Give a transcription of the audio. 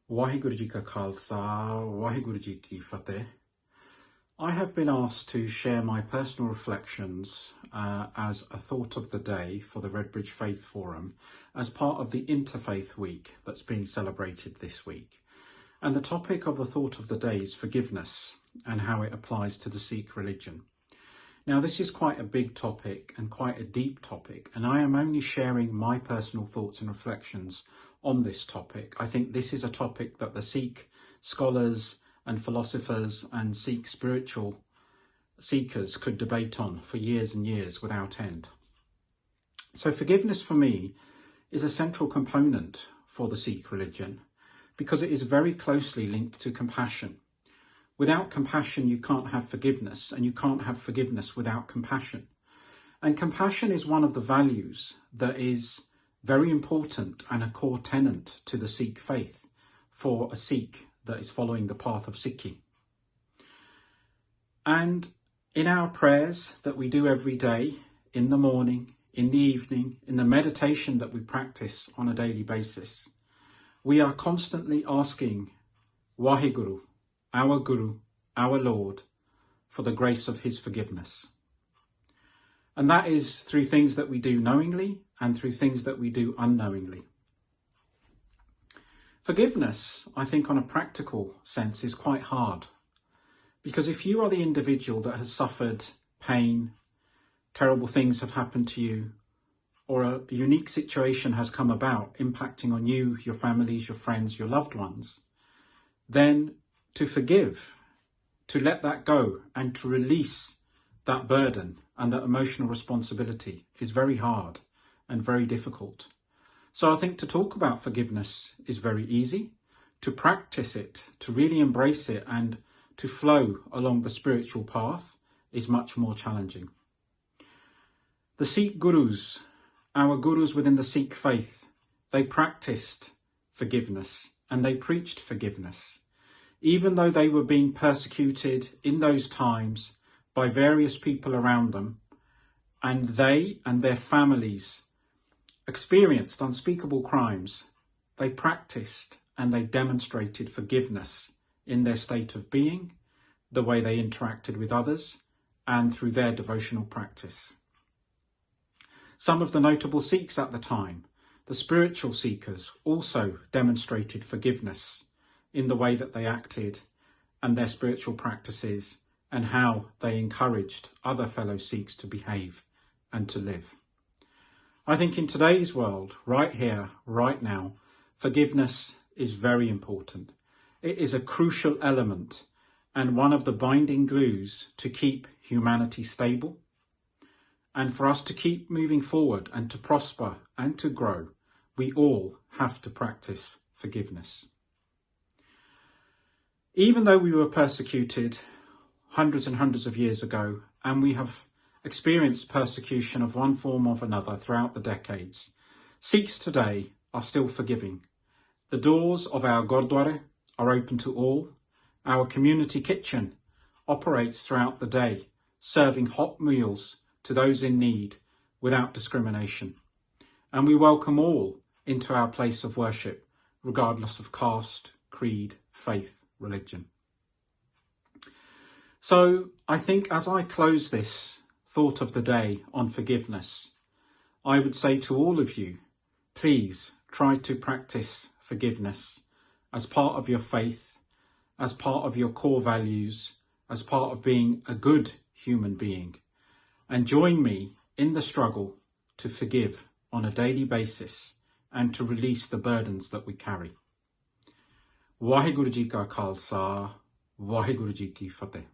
Waheguru Ji Ka Khalsa, Waheguru Ji Ki Fateh. I have been asked to share my personal reflections as a thought of the day for the Redbridge Faith Forum as part of the Interfaith week that's being celebrated this week. And the topic of the thought of the day is forgiveness and how it applies to the Sikh religion. Now, this is quite a big topic and quite a deep topic, and I am only sharing my personal thoughts and reflections on this topic. I think this is a topic that the Sikh scholars and philosophers and Sikh spiritual seekers could debate on for years and years without end. So forgiveness for me is a central component for the Sikh religion because it is very closely linked to compassion. Without compassion, you can't have forgiveness, and you can't have forgiveness without compassion. And compassion is one of the values that is very important and a core tenet to the Sikh faith for a Sikh that is following the path of Sikhi. And in our prayers that we do every day, in the morning, in the evening, in the meditation that we practice on a daily basis, we are constantly asking Waheguru, our Guru, our Lord, for the grace of his forgiveness. And that is through things that we do knowingly and through things that we do unknowingly. Forgiveness, I think, on a practical sense, is quite hard. Because if you are the individual that has suffered pain, terrible things have happened to you, or a unique situation has come about impacting on you, your families, your friends, your loved ones, then to forgive, to let that go and to release that burden and that emotional responsibility is very hard and very difficult. So I think to talk about forgiveness is very easy. To practice it, to really embrace it and to flow along the spiritual path is much more challenging. The Sikh gurus, our gurus within the Sikh faith, they practiced forgiveness and they preached forgiveness. Even though they were being persecuted in those times by various people around them, and they and their families experienced unspeakable crimes, they practiced and they demonstrated forgiveness in their state of being, the way they interacted with others, and through their devotional practice. Some of the notable Sikhs at the time, the spiritual seekers, also demonstrated forgiveness in the way that they acted and their spiritual practices and how they encouraged other fellow Sikhs to behave and to live. I think in today's world, right here, right now, forgiveness is very important. It is a crucial element and one of the binding glues to keep humanity stable. And for us to keep moving forward and to prosper and to grow, we all have to practice forgiveness. Even though we were persecuted hundreds and hundreds of years ago, and we have experienced persecution of one form or another throughout the decades, Sikhs today are still forgiving. The doors of our Gurdwara are open to all. Our community kitchen operates throughout the day, serving hot meals to those in need without discrimination. And we welcome all into our place of worship, regardless of caste, creed, faith, religion. So I think as I close this thought of the day on forgiveness, I would say to all of you, please try to practice forgiveness as part of your faith, as part of your core values, as part of being a good human being, and join me in the struggle to forgive on a daily basis and to release the burdens that we carry. Waheguru Ji Ka Khalsa, Waheguru Ji Ki Fateh.